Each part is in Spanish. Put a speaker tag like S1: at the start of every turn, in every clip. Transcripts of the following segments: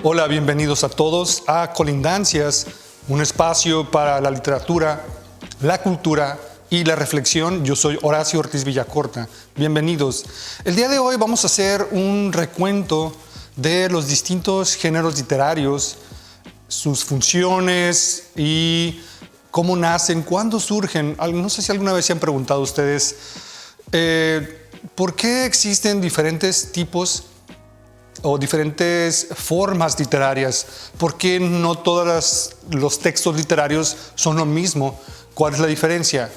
S1: Hola, bienvenidos a todos a Colindancias, un espacio para la literatura, la cultura y la reflexión. Yo soy Horacio Ortiz Villacorta. Bienvenidos. El día de hoy vamos a hacer un recuento de los distintos géneros literarios, sus funciones y cómo nacen, cuándo surgen. No sé si alguna vez se han preguntado ustedes por qué existen diferentes tipos o diferentes formas literarias. ¿Por qué no todos los textos literarios son lo mismo? ¿Cuál es la diferencia?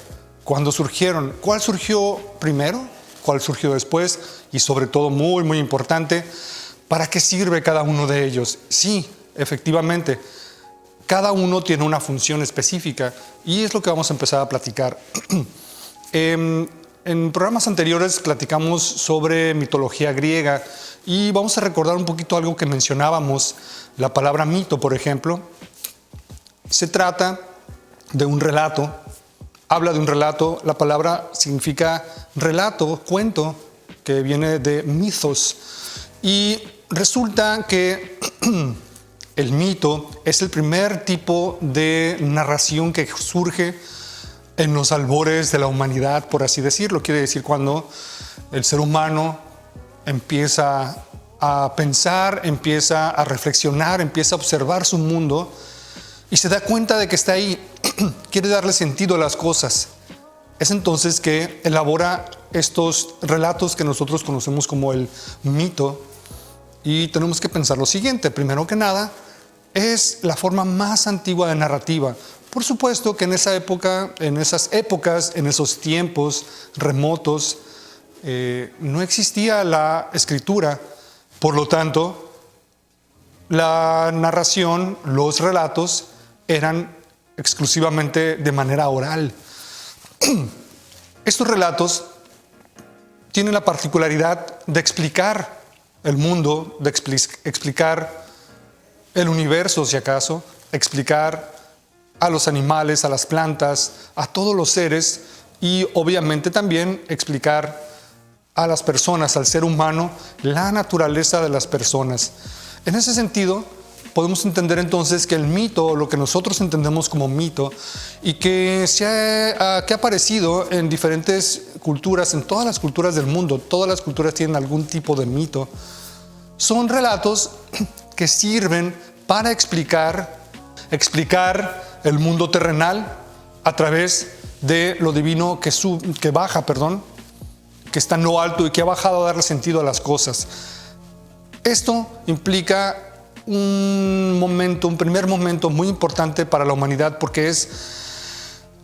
S1: ¿Cuándo surgieron? ¿Cuál surgió primero? ¿Cuál surgió después? Y sobre todo, muy, muy importante, ¿para qué sirve cada uno de ellos? Sí, efectivamente, cada uno tiene una función específica y es lo que vamos a empezar a platicar. En programas anteriores platicamos sobre mitología griega y vamos a recordar un poquito algo que mencionábamos, la palabra mito, por ejemplo. Se trata de un relato, habla de un relato, la palabra significa relato, cuento, que viene de mythos. Y resulta que el mito es el primer tipo de narración que surge en los albores de la humanidad, por así decirlo. Quiere decir cuando el ser humano empieza a pensar, empieza a reflexionar, empieza a observar su mundo y se da cuenta de que está ahí, quiere darle sentido a las cosas. Es entonces que elabora estos relatos que nosotros conocemos como el mito. Y tenemos que pensar lo siguiente: primero que nada, es la forma más antigua de narrativa. Por supuesto que en esa época, en esas épocas, en esos tiempos remotos, no existía la escritura. Por lo tanto, la narración, los relatos, eran exclusivamente de manera oral. Estos relatos tienen la particularidad de explicar el mundo, de explicar el universo, si acaso, explicar a los animales, a las plantas, a todos los seres y obviamente también explicar a las personas, al ser humano, la naturaleza de las personas. En ese sentido, podemos entender entonces que el mito, lo que nosotros entendemos como mito, y que ha aparecido en diferentes culturas, en todas las culturas del mundo, todas las culturas tienen algún tipo de mito, son relatos que sirven para explicar el mundo terrenal a través de lo divino que baja, que está en lo alto y que ha bajado a darle sentido a las cosas. Esto implica un primer momento muy importante para la humanidad, porque es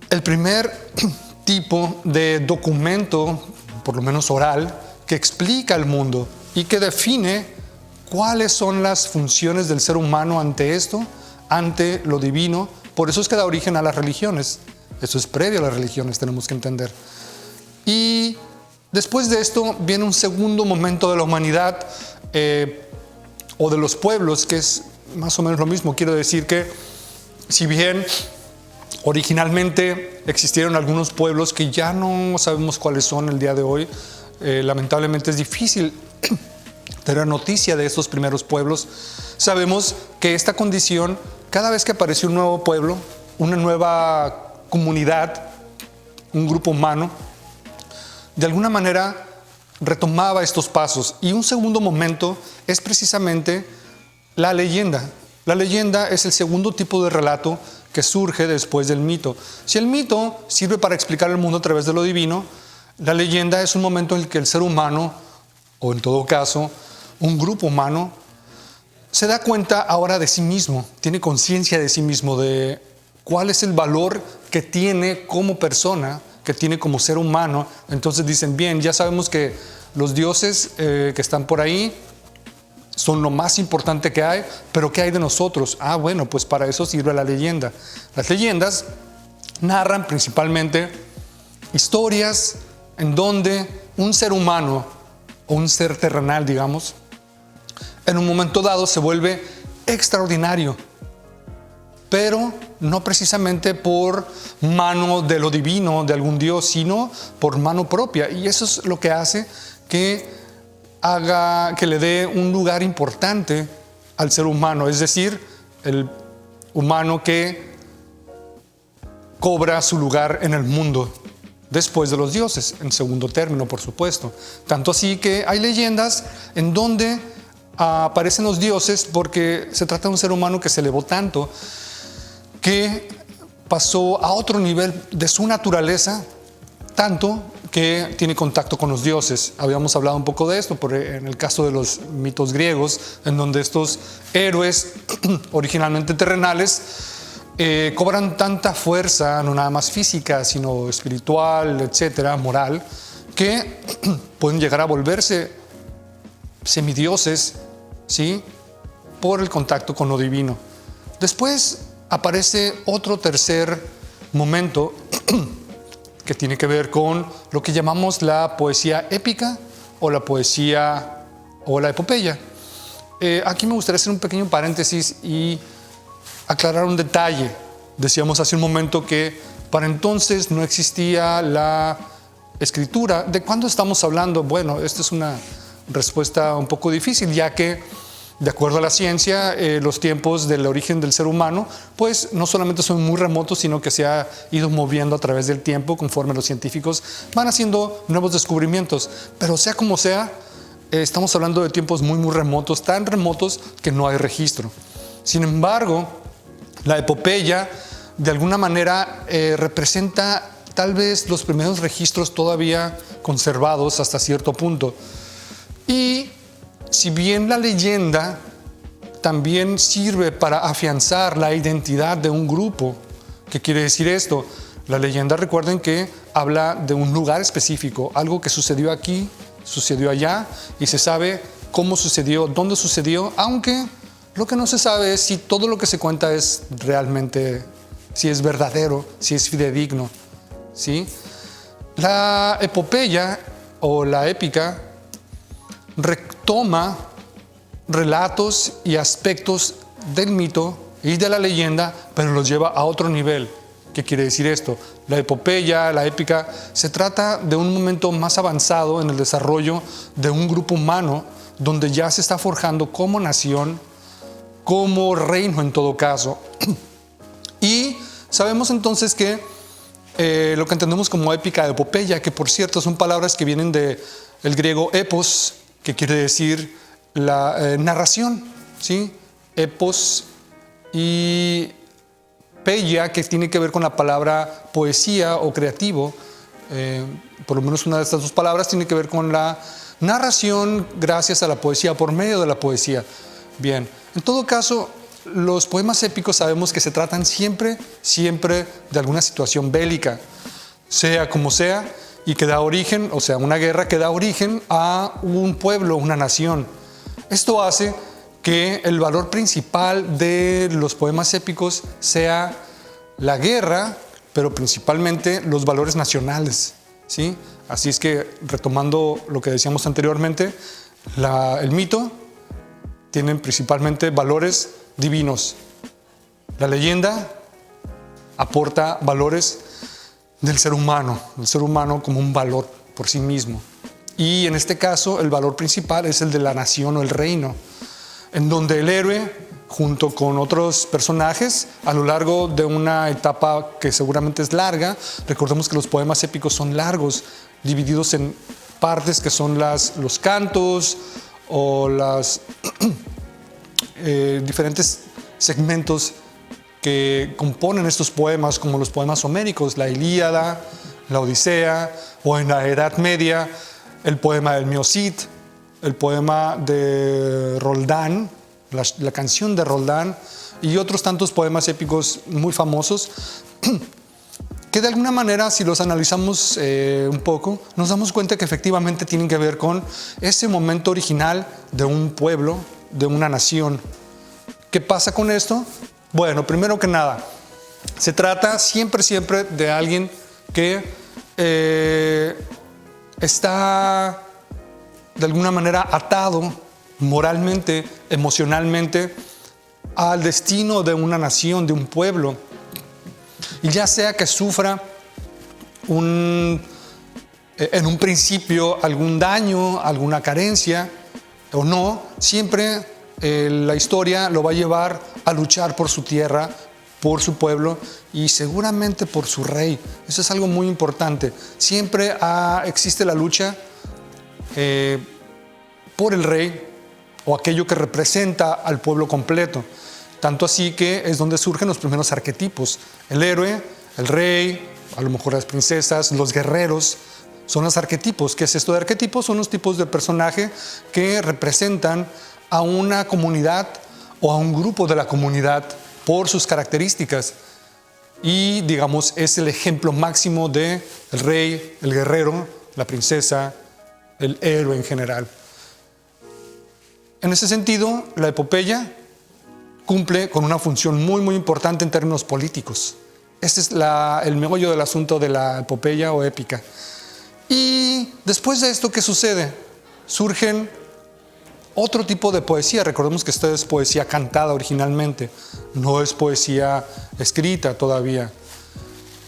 S1: el primer tipo de documento, por lo menos oral, que explica el mundo y que define cuáles son las funciones del ser humano ante esto, ante lo divino. Por eso es que da origen a las religiones. Eso es previo a las religiones, tenemos que entender. Y después de esto viene un segundo momento de la humanidad, o de los pueblos, que es más o menos lo mismo. Quiero decir que si bien originalmente existieron algunos pueblos que ya no sabemos cuáles son el día de hoy, lamentablemente es difícil tener noticia de estos primeros pueblos. Sabemos que esta condición, cada vez que apareció un nuevo pueblo, una nueva comunidad, un grupo humano, de alguna manera retomaba estos pasos. Y un segundo momento es precisamente la leyenda. La leyenda es el segundo tipo de relato que surge después del mito. Si el mito sirve para explicar el mundo a través de lo divino, la leyenda es un momento en el que el ser humano, o en todo caso, un grupo humano, se da cuenta ahora de sí mismo, tiene conciencia de sí mismo, de cuál es el valor que tiene como persona, que tiene como ser humano. Entonces dicen, bien, ya sabemos que los dioses que están por ahí son lo más importante que hay, pero ¿qué hay de nosotros? Bueno, pues para eso sirve la leyenda. Las leyendas narran principalmente historias en donde un ser humano o un ser terrenal, digamos, en un momento dado se vuelve extraordinario, pero no precisamente por mano de lo divino, de algún dios, sino por mano propia. Y eso es lo que hace que le dé un lugar importante al ser humano, es decir, el humano que cobra su lugar en el mundo después de los dioses, en segundo término, por supuesto. Tanto así que hay leyendas en donde aparecen los dioses porque se trata de un ser humano que se elevó tanto que pasó a otro nivel de su naturaleza, tanto que tiene contacto con los dioses. Habíamos hablado un poco de esto en el caso de los mitos griegos, en donde estos héroes originalmente terrenales cobran tanta fuerza, no nada más física, sino espiritual, etcétera, moral, que pueden llegar a volverse semidioses, ¿sí?, por el contacto con lo divino. Después aparece otro tercer momento que tiene que ver con lo que llamamos la poesía épica o la poesía o la epopeya. Aquí me gustaría hacer un pequeño paréntesis y aclarar un detalle. Decíamos hace un momento que para entonces no existía la escritura. ¿De cuándo estamos hablando? Bueno, esta es una respuesta un poco difícil, ya que de acuerdo a la ciencia, los tiempos del origen del ser humano, pues no solamente son muy remotos, sino que se ha ido moviendo a través del tiempo conforme los científicos van haciendo nuevos descubrimientos. Pero sea como sea, estamos hablando de tiempos muy, muy remotos, tan remotos que no hay registro. Sin embargo, la epopeya, de alguna manera, representa tal vez los primeros registros todavía conservados hasta cierto punto. Y si bien la leyenda también sirve para afianzar la identidad de un grupo, ¿qué quiere decir esto? La leyenda, recuerden que habla de un lugar específico, algo que sucedió aquí, sucedió allá, y se sabe cómo sucedió, dónde sucedió, aunque lo que no se sabe es si todo lo que se cuenta es realmente, si es verdadero, si es fidedigno, ¿sí? La epopeya o la épica retoma relatos y aspectos del mito y de la leyenda, pero los lleva a otro nivel. ¿Qué quiere decir esto? La epopeya, la épica, se trata de un momento más avanzado en el desarrollo de un grupo humano donde ya se está forjando como nación, como reino en todo caso. Y sabemos entonces que lo que entendemos como épica, epopeya, que por cierto son palabras que vienen del griego epos, que quiere decir la narración, ¿sí? Epos, y peia, que tiene que ver con la palabra poesía o creativo. Por lo menos una de estas dos palabras tiene que ver con la narración gracias a la poesía, por medio de la poesía. Bien, en todo caso, los poemas épicos sabemos que se tratan siempre de alguna situación bélica, sea como sea, y que da origen, o sea, una guerra que da origen a un pueblo, una nación. Esto hace que el valor principal de los poemas épicos sea la guerra, pero principalmente los valores nacionales, ¿sí? Así es que, retomando lo que decíamos anteriormente, el mito tiene principalmente valores divinos. La leyenda aporta valores del ser humano como un valor por sí mismo. Y en este caso, el valor principal es el de la nación o el reino, en donde el héroe, junto con otros personajes, a lo largo de una etapa que seguramente es larga, recordemos que los poemas épicos son largos, divididos en partes que son los cantos o las diferentes segmentos que componen estos poemas, como los poemas homéricos, la Ilíada, la Odisea, o en la Edad Media, el poema del Miocid, el poema de Roldán, la canción de Roldán, y otros tantos poemas épicos muy famosos, que de alguna manera, si los analizamos un poco, nos damos cuenta que efectivamente tienen que ver con ese momento original de un pueblo, de una nación. ¿Qué pasa con esto? Bueno, primero que nada, se trata siempre de alguien que está de alguna manera atado moralmente, emocionalmente al destino de una nación, de un pueblo. Y ya sea que sufra en un principio algún daño, alguna carencia o no, siempre la historia lo va a llevar a luchar por su tierra, por su pueblo y seguramente por su rey. Eso es algo muy importante. Siempre existe la lucha por el rey o aquello que representa al pueblo completo. Tanto así que es donde surgen los primeros arquetipos. El héroe, el rey, a lo mejor las princesas, los guerreros, son los arquetipos. ¿Qué es esto de arquetipos? Son los tipos de personaje que representan a una comunidad o a un grupo de la comunidad por sus características. Y, digamos, es el ejemplo máximo de el rey, el guerrero, la princesa, el héroe en general. En ese sentido, la epopeya cumple con una función muy, muy importante en términos políticos. Este es el meollo del asunto de la epopeya o épica. Y después de esto, ¿qué sucede? Surgen otro tipo de poesía. Recordemos que esta es poesía cantada originalmente, no es poesía escrita todavía.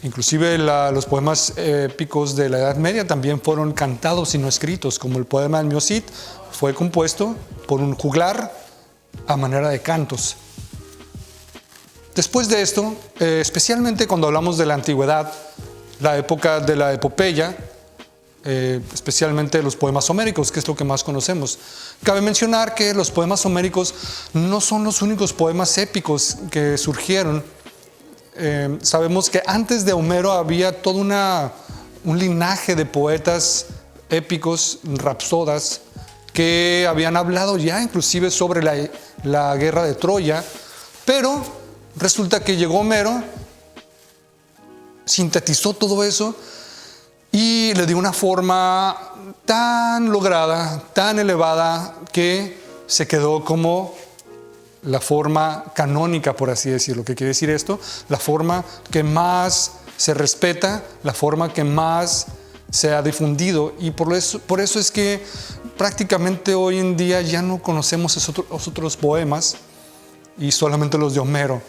S1: Inclusive los poemas épicos de la Edad Media también fueron cantados y no escritos, como el poema del Miocid fue compuesto por un juglar a manera de cantos. Después de esto, especialmente cuando hablamos de la antigüedad, la época de la epopeya, especialmente los poemas homéricos, que es lo que más conocemos. Cabe mencionar que los poemas homéricos no son los únicos poemas épicos que surgieron. Sabemos que antes de Homero había todo un linaje de poetas épicos, rapsodas, que habían hablado ya inclusive sobre la guerra de Troya, pero resulta que llegó Homero, sintetizó todo eso y le dio una forma tan lograda, tan elevada, que se quedó como la forma canónica, por así decirlo. ¿Qué quiere decir esto? La forma que más se respeta, la forma que más se ha difundido. Y por eso es que prácticamente hoy en día ya no conocemos esos otros poemas y solamente los de Homero,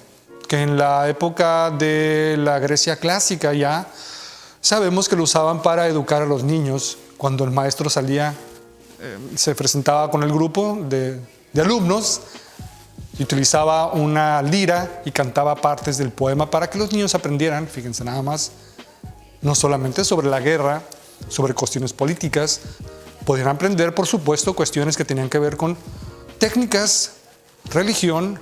S1: que en la época de la Grecia clásica ya sabemos que lo usaban para educar a los niños. Cuando el maestro salía, se presentaba con el grupo de alumnos y utilizaba una lira y cantaba partes del poema para que los niños aprendieran, fíjense nada más, no solamente sobre la guerra, sobre cuestiones políticas, podían aprender, por supuesto, cuestiones que tenían que ver con técnicas, religión,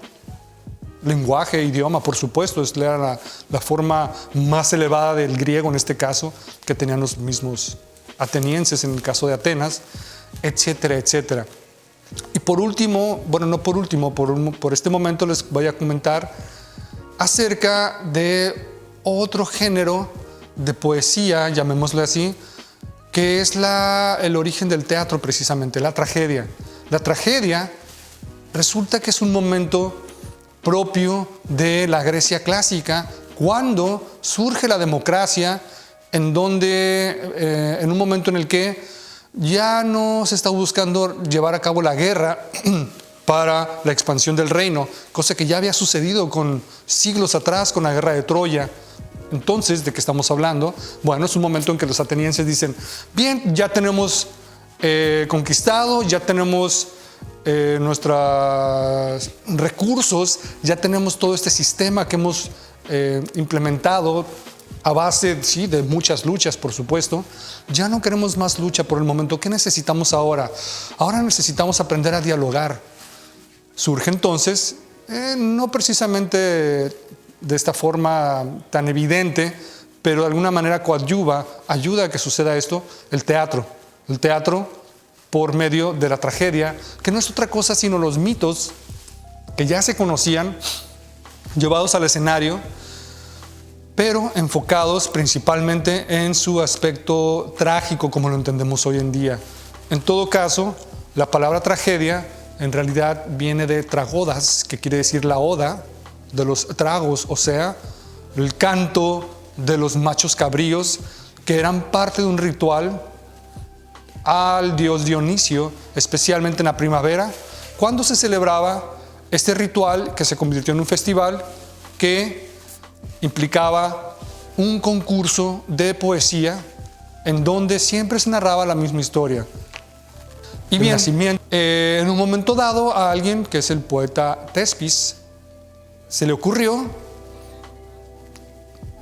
S1: lenguaje, idioma, por supuesto. Era la forma más elevada del griego en este caso, que tenían los mismos atenienses en el caso de Atenas, etcétera, etcétera. Y por último, bueno, no por último, por este momento les voy a comentar acerca de otro género de poesía, llamémosle así, que es el origen del teatro precisamente, la tragedia. La tragedia resulta que es un momento propio de la Grecia clásica, cuando surge la democracia, en donde, en un momento en el que ya no se está buscando llevar a cabo la guerra para la expansión del reino, cosa que ya había sucedido con siglos atrás con la guerra de Troya. Entonces, ¿de qué estamos hablando? Bueno, es un momento en que los atenienses dicen, bien, ya tenemos conquistado, ya tenemos nuestros recursos, ya tenemos todo este sistema que hemos implementado a base, sí, de muchas luchas, por supuesto. Ya no queremos más lucha por el momento. ¿Qué necesitamos ahora? Ahora necesitamos aprender a dialogar. Surge entonces, no precisamente de esta forma tan evidente, pero de alguna manera coadyuva, ayuda a que suceda esto, el teatro. El teatro por medio de la tragedia, que no es otra cosa sino los mitos que ya se conocían, llevados al escenario, pero enfocados principalmente en su aspecto trágico, como lo entendemos hoy en día. En todo caso, la palabra tragedia en realidad viene de tragodas, que quiere decir la oda de los tragos, o sea, el canto de los machos cabríos, que eran parte de un ritual al dios Dionisio, especialmente en la primavera, cuando se celebraba este ritual que se convirtió en un festival que implicaba un concurso de poesía en donde siempre se narraba la misma historia. Y bien, nacimiento. En un momento dado a alguien, que es el poeta Tespis, se le ocurrió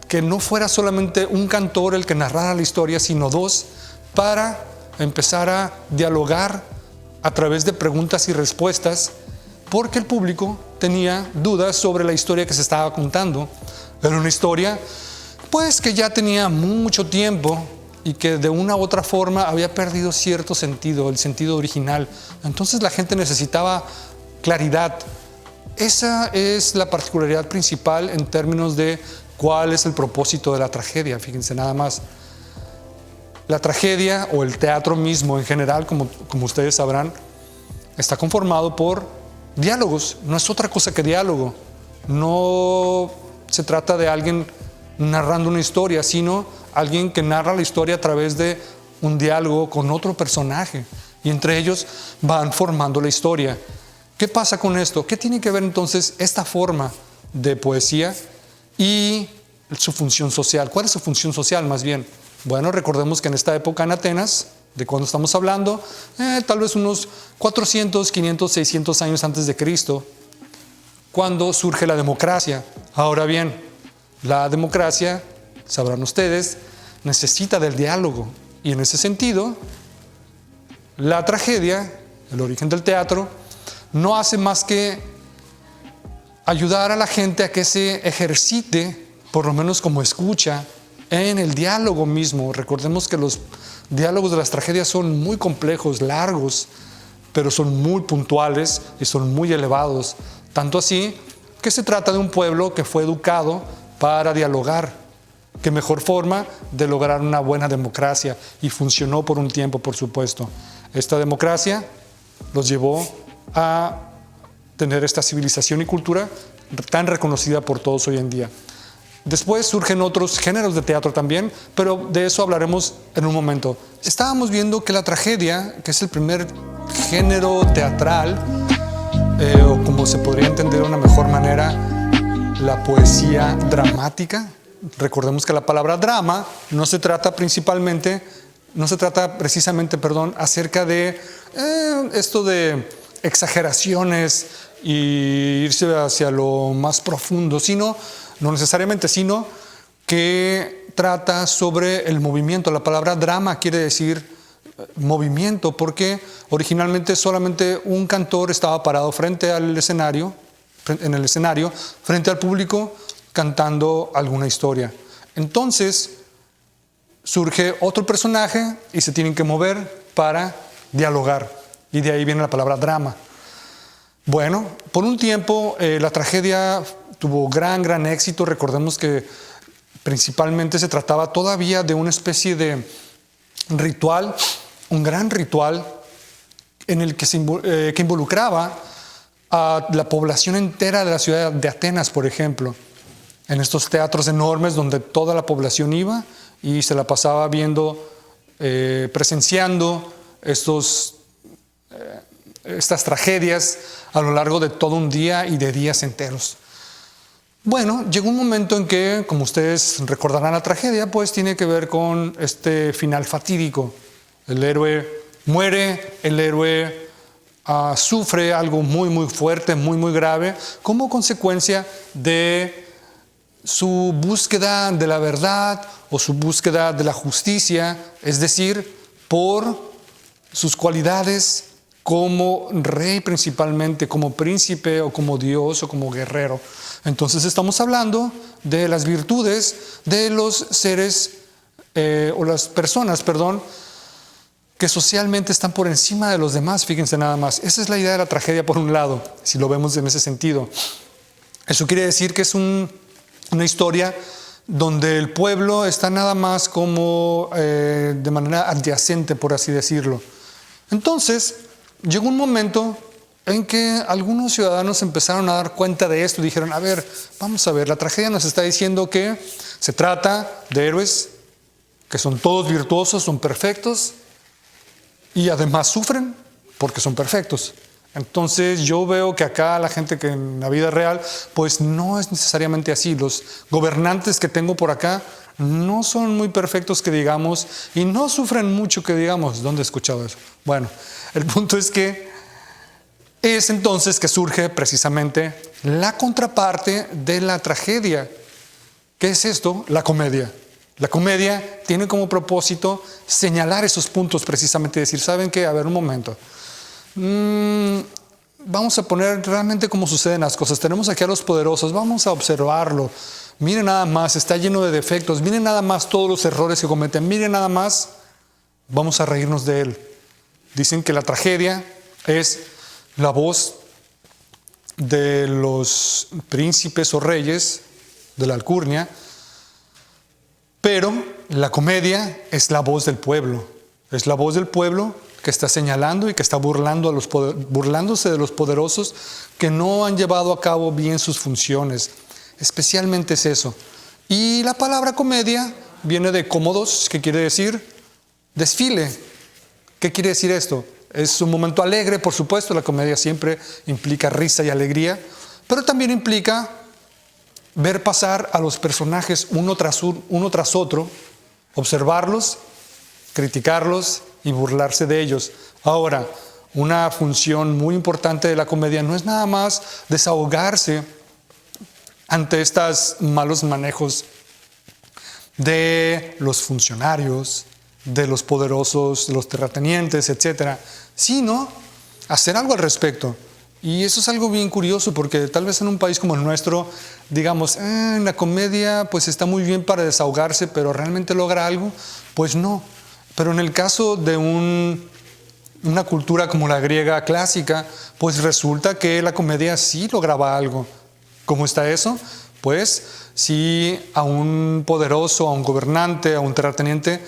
S1: que no fuera solamente un cantor el que narrara la historia, sino dos, para empezar a dialogar a través de preguntas y respuestas, porque el público tenía dudas sobre la historia que se estaba contando. Era una historia, pues, que ya tenía mucho tiempo y que de una u otra forma había perdido cierto sentido, el sentido original. Entonces la gente necesitaba claridad. Esa es la particularidad principal en términos de cuál es el propósito de la tragedia. Fíjense nada más. La tragedia o el teatro mismo en general, como ustedes sabrán, está conformado por diálogos. No es otra cosa que diálogo. No se trata de alguien narrando una historia, sino alguien que narra la historia a través de un diálogo con otro personaje. Y entre ellos van formando la historia. ¿Qué pasa con esto? ¿Qué tiene que ver entonces esta forma de poesía y su función social? ¿Cuál es su función social más bien? Bueno, recordemos que en esta época en Atenas, ¿de cuándo estamos hablando? Tal vez unos 400, 500, 600 años antes de Cristo, cuando surge la democracia. Ahora bien, la democracia, sabrán ustedes, necesita del diálogo. Y en ese sentido, la tragedia, el origen del teatro, no hace más que ayudar a la gente a que se ejercite, por lo menos como escucha, en el diálogo mismo. Recordemos que los diálogos de las tragedias son muy complejos, largos, pero son muy puntuales y son muy elevados. Tanto así que se trata de un pueblo que fue educado para dialogar. Qué mejor forma de lograr una buena democracia, y funcionó por un tiempo, por supuesto. Esta democracia los llevó a tener esta civilización y cultura tan reconocida por todos hoy en día. Después surgen otros géneros de teatro también, pero de eso hablaremos en un momento. Estábamos viendo que la tragedia, que es el primer género teatral, o como se podría entender de una mejor manera, la poesía dramática. Recordemos que la palabra drama no se trata precisamente, acerca de esto de exageraciones y irse hacia lo más profundo, no necesariamente, sino que trata sobre el movimiento. La palabra drama quiere decir movimiento, porque originalmente solamente un cantor estaba parado frente al escenario, frente al público, cantando alguna historia. Entonces surge otro personaje y se tienen que mover para dialogar, y de ahí viene la palabra drama. Bueno, por un tiempo la tragedia tuvo gran éxito. Recordemos que principalmente se trataba todavía de una especie de ritual, un gran ritual en el que involucraba a la población entera de la ciudad de Atenas, por ejemplo, en estos teatros enormes donde toda la población iba y se la pasaba viendo, presenciando estas tragedias a lo largo de todo un día y de días enteros. Bueno, llegó un momento en que, como ustedes recordarán, la tragedia pues tiene que ver con este final fatídico. El héroe muere, el héroe sufre algo muy fuerte, muy grave, como consecuencia de su búsqueda de la verdad o su búsqueda de la justicia, es decir, por sus cualidades como rey principalmente, como príncipe o como dios o como guerrero. Entonces estamos hablando de las virtudes de los seres o las personas, que socialmente están por encima de los demás. Fíjense nada más. Esa es la idea de la tragedia por un lado, si lo vemos en ese sentido. Eso quiere decir que es una historia donde el pueblo está nada más como de manera adyacente, por así decirlo. Entonces, llegó un momento en que algunos ciudadanos empezaron a dar cuenta de esto y dijeron, vamos a ver, la tragedia nos está diciendo que se trata de héroes que son todos virtuosos, son perfectos y además sufren porque son perfectos. Entonces yo veo que acá la gente que en la vida real pues no es necesariamente así. Los gobernantes que tengo por acá no son muy perfectos que digamos y no sufren mucho que digamos. ¿Dónde he escuchado eso? Bueno, el punto es que es entonces que surge precisamente la contraparte de la tragedia. ¿Qué es esto? La comedia. La comedia tiene como propósito señalar esos puntos, precisamente decir, ¿saben qué? A ver, un momento. Vamos a poner realmente cómo suceden las cosas. Tenemos aquí a los poderosos, vamos a observarlo. Miren nada más, está lleno de defectos. Miren nada más todos los errores que cometen. Miren nada más, vamos a reírnos de él. Dicen que la tragedia es la voz de los príncipes o reyes de la alcurnia, pero la comedia es la voz del pueblo. Es la voz del pueblo que está señalando y que está burlándose de los poderosos que no han llevado a cabo bien sus funciones. Especialmente es eso. Y la palabra comedia viene de cómodos, que quiere decir desfile. ¿Qué quiere decir esto? Es un momento alegre, por supuesto, la comedia siempre implica risa y alegría, pero también implica ver pasar a los personajes uno tras otro, observarlos, criticarlos y burlarse de ellos. Ahora, una función muy importante de la comedia no es nada más desahogarse ante estos malos manejos de los funcionarios, de los poderosos, de los terratenientes, etcétera, sino hacer algo al respecto. Y eso es algo bien curioso porque tal vez en un país como el nuestro digamos, la comedia pues está muy bien para desahogarse, pero ¿realmente logra algo? Pues no. Pero en el caso de una cultura como la griega clásica, pues resulta que la comedia sí lograba algo. ¿Cómo está eso? Pues si a un poderoso, a un gobernante, a un terrateniente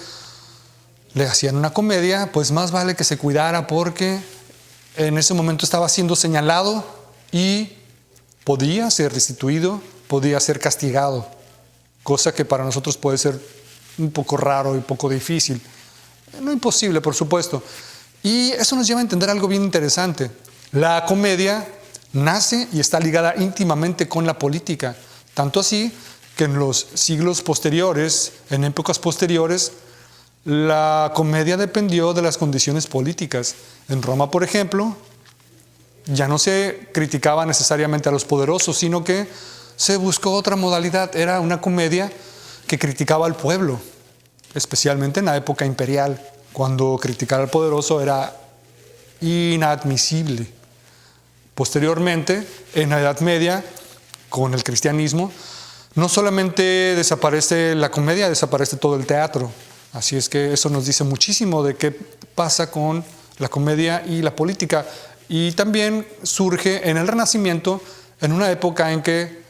S1: le hacían una comedia, pues más vale que se cuidara porque en ese momento estaba siendo señalado y podía ser restituido, podía ser castigado, cosa que para nosotros puede ser un poco raro y poco difícil. No imposible, por supuesto. Y eso nos lleva a entender algo bien interesante. La comedia nace y está ligada íntimamente con la política, tanto así que en los siglos posteriores, en épocas posteriores, la comedia dependió de las condiciones políticas. En Roma, por ejemplo, ya no se criticaba necesariamente a los poderosos, sino que se buscó otra modalidad. Era una comedia que criticaba al pueblo, especialmente en la época imperial, cuando criticar al poderoso era inadmisible. Posteriormente, en la Edad Media, con el cristianismo, no solamente desaparece la comedia, desaparece todo el teatro. Así es que eso nos dice muchísimo de qué pasa con la comedia y la política. Y también surge en el Renacimiento, en una época en que,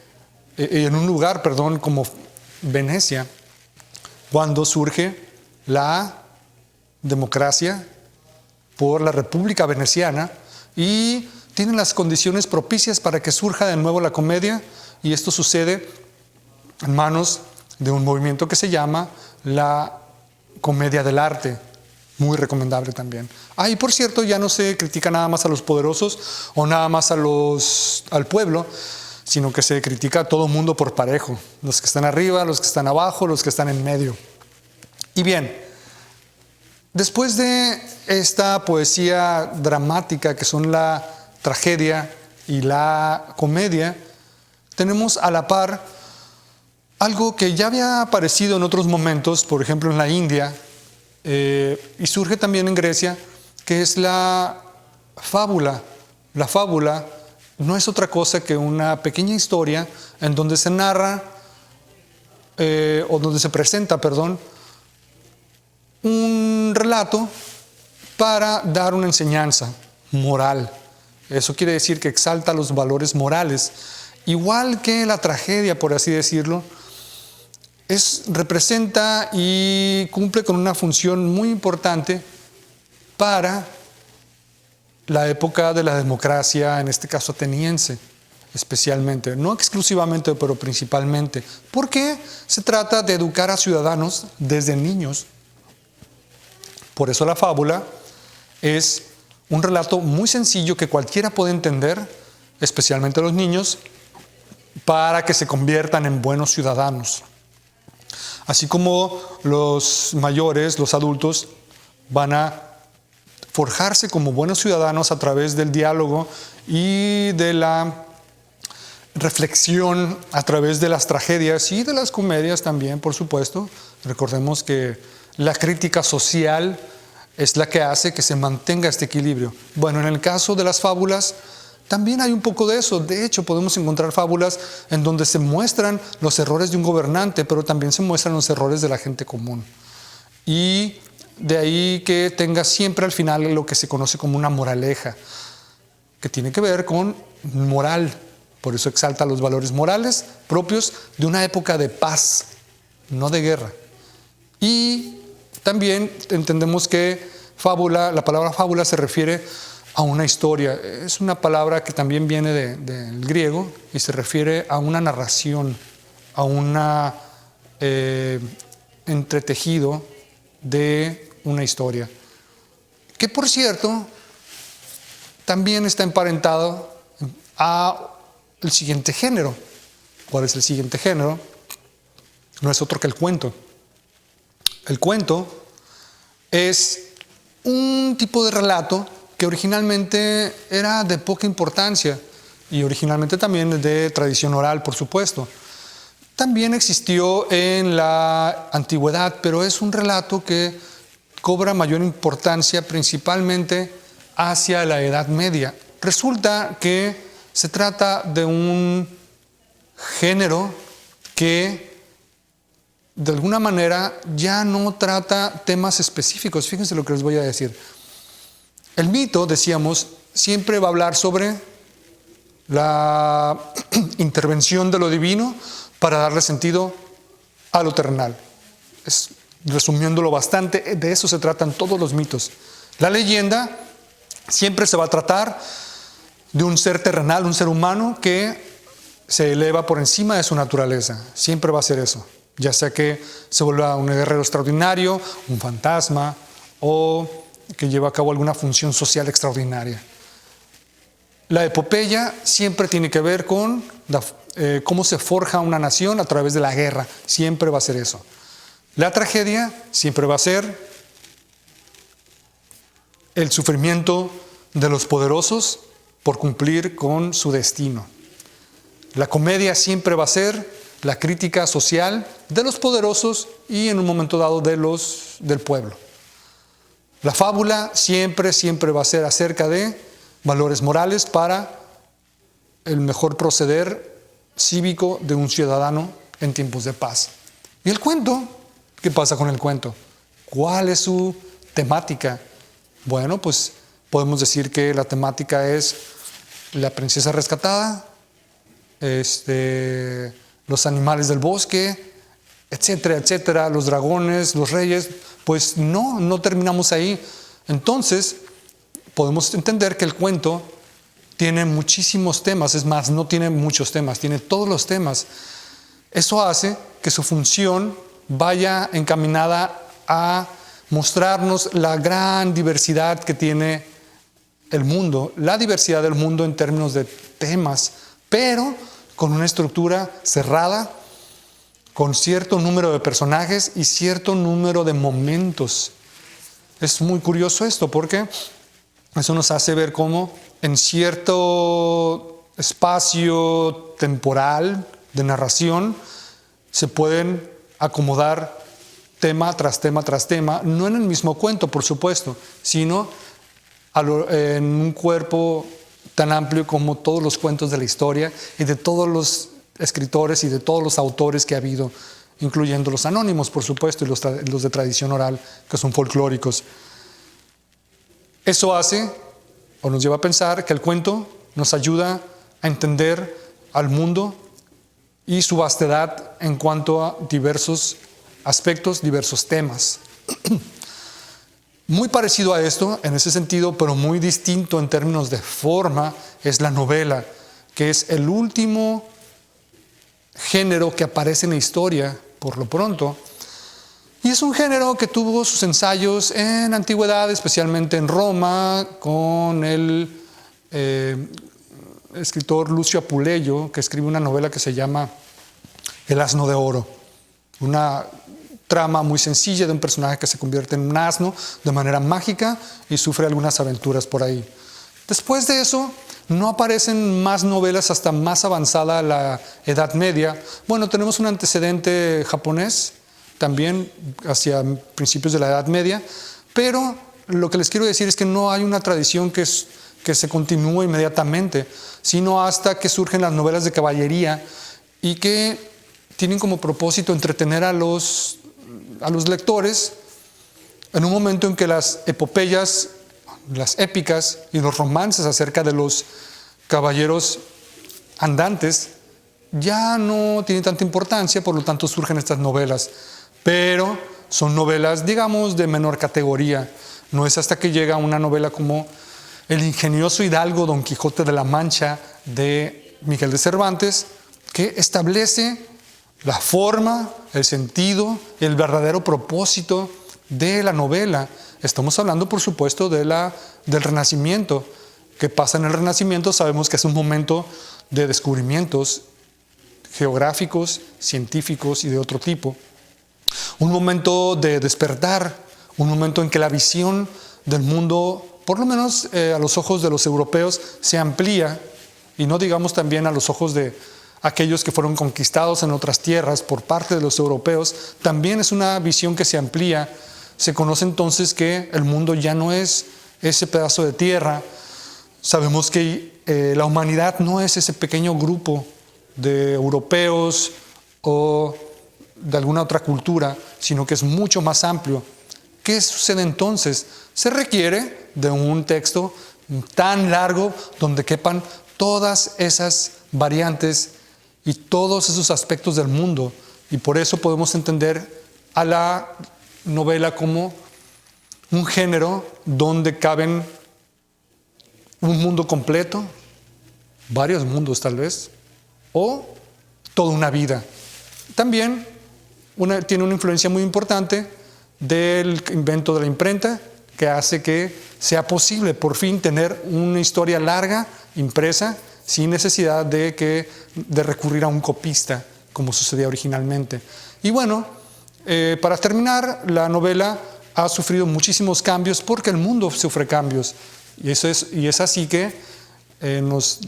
S1: en un lugar, como Venecia, cuando surge la democracia por la República Veneciana y tienen las condiciones propicias para que surja de nuevo la comedia, y esto sucede en manos de un movimiento que se llama la comedia del arte, muy recomendable también. Y por cierto, ya no se critica nada más a los poderosos o nada más al pueblo, sino que se critica a todo mundo por parejo, los que están arriba, los que están abajo, los que están en medio. Y bien, después de esta poesía dramática que son la tragedia y la comedia, tenemos a la par algo que ya había aparecido en otros momentos, por ejemplo en la India, y surge también en Grecia, que es la fábula. La fábula no es otra cosa que una pequeña historia en donde se narra, o donde se presenta, un relato para dar una enseñanza moral. Eso quiere decir que exalta los valores morales. Igual que la tragedia, por así decirlo, representa y cumple con una función muy importante para la época de la democracia, en este caso ateniense, especialmente, no exclusivamente, pero principalmente, porque se trata de educar a ciudadanos desde niños. Por eso la fábula es un relato muy sencillo que cualquiera puede entender, especialmente los niños, para que se conviertan en buenos ciudadanos. Así como los mayores, los adultos, van a forjarse como buenos ciudadanos a través del diálogo y de la reflexión a través de las tragedias y de las comedias también, por supuesto. Recordemos que la crítica social es la que hace que se mantenga este equilibrio. Bueno, en el caso de las fábulas, también hay un poco de eso. De hecho, podemos encontrar fábulas en donde se muestran los errores de un gobernante, pero también se muestran los errores de la gente común. Y de ahí que tenga siempre al final lo que se conoce como una moraleja, que tiene que ver con moral. Por eso exalta los valores morales propios de una época de paz, no de guerra. Y también entendemos que fábula, la palabra fábula se refiere a una historia. Es una palabra que también viene del griego y se refiere a una narración, a un entretejido de una historia. Que por cierto, también está emparentado a el siguiente género. ¿Cuál es el siguiente género? No es otro que el cuento. El cuento es un tipo de relato que originalmente era de poca importancia y originalmente también de tradición oral, por supuesto. También existió en la antigüedad, pero es un relato que cobra mayor importancia principalmente hacia la Edad Media. Resulta que se trata de un género que de alguna manera ya no trata temas específicos. Fíjense lo que les voy a decir. El mito, decíamos, siempre va a hablar sobre la intervención de lo divino para darle sentido a lo terrenal. Resumiéndolo bastante, de eso se tratan todos los mitos. La leyenda siempre se va a tratar de un ser terrenal, un ser humano que se eleva por encima de su naturaleza. Siempre va a ser eso. Ya sea que se vuelva un guerrero extraordinario, un fantasma o que lleva a cabo alguna función social extraordinaria. La epopeya siempre tiene que ver con cómo se forja una nación a través de la guerra. Siempre va a ser eso. La tragedia siempre va a ser el sufrimiento de los poderosos por cumplir con su destino. La comedia siempre va a ser la crítica social de los poderosos y en un momento dado del pueblo. La fábula siempre va a ser acerca de valores morales para el mejor proceder cívico de un ciudadano en tiempos de paz. ¿Y el cuento? ¿Qué pasa con el cuento? ¿Cuál es su temática? Bueno, pues podemos decir que la temática es la princesa rescatada, los animales del bosque, etcétera, etcétera, los dragones, los reyes. Pues no terminamos ahí. Entonces, podemos entender que el cuento tiene muchísimos temas, es más, no tiene muchos temas, tiene todos los temas. Eso hace que su función vaya encaminada a mostrarnos la gran diversidad que tiene el mundo, la diversidad del mundo en términos de temas, pero con una estructura cerrada, con cierto número de personajes y cierto número de momentos. Es muy curioso esto porque eso nos hace ver cómo en cierto espacio temporal de narración se pueden acomodar tema tras tema tras tema, no en el mismo cuento, por supuesto, sino en un cuerpo tan amplio como todos los cuentos de la historia y de todos los escritores y de todos los autores que ha habido, incluyendo los anónimos, por supuesto, y los de tradición oral, que son folclóricos. Eso hace, o nos lleva a pensar, que el cuento nos ayuda a entender al mundo y su vastedad en cuanto a diversos aspectos, diversos temas. Muy parecido a esto, en ese sentido, pero muy distinto en términos de forma, es la novela, que es el último género que aparece en la historia, por lo pronto. Y es un género que tuvo sus ensayos en la antigüedad, especialmente en Roma, con el escritor Lucio Apuleyo, que escribe una novela que se llama El asno de oro. Una trama muy sencilla de un personaje que se convierte en un asno de manera mágica y sufre algunas aventuras por ahí. Después de eso, no aparecen más novelas hasta más avanzada la Edad Media. Bueno, tenemos un antecedente japonés, también hacia principios de la Edad Media, pero lo que les quiero decir es que no hay una tradición que se continúe inmediatamente, sino hasta que surgen las novelas de caballería y que tienen como propósito entretener a los lectores en un momento en que las epopeyas, las épicas y los romances acerca de los caballeros andantes ya no tienen tanta importancia, por lo tanto surgen estas novelas, pero son novelas, digamos, de menor categoría. No es hasta que llega una novela como El ingenioso hidalgo Don Quijote de la Mancha de Miguel de Cervantes, que establece la forma, el sentido, el verdadero propósito de la novela. Estamos hablando, por supuesto, del Renacimiento. ¿Qué pasa en el Renacimiento? Sabemos que es un momento de descubrimientos geográficos, científicos y de otro tipo. Un momento de despertar, un momento en que la visión del mundo, por lo menos a los ojos de los europeos, se amplía, y no digamos también a los ojos de aquellos que fueron conquistados en otras tierras por parte de los europeos. También es una visión que se amplía. Se conoce entonces que el mundo ya no es ese pedazo de tierra. Sabemos que la humanidad no es ese pequeño grupo de europeos o de alguna otra cultura, sino que es mucho más amplio. ¿Qué sucede entonces? Se requiere de un texto tan largo donde quepan todas esas variantes y todos esos aspectos del mundo, y por eso podemos entender a la novela como un género donde caben un mundo completo, varios mundos tal vez, o toda una vida. También tiene una influencia muy importante del invento de la imprenta, que hace que sea posible por fin tener una historia larga impresa sin necesidad de recurrir a un copista, como sucedía originalmente. Y bueno, para terminar, la novela ha sufrido muchísimos cambios porque el mundo sufre cambios. Y es así que nos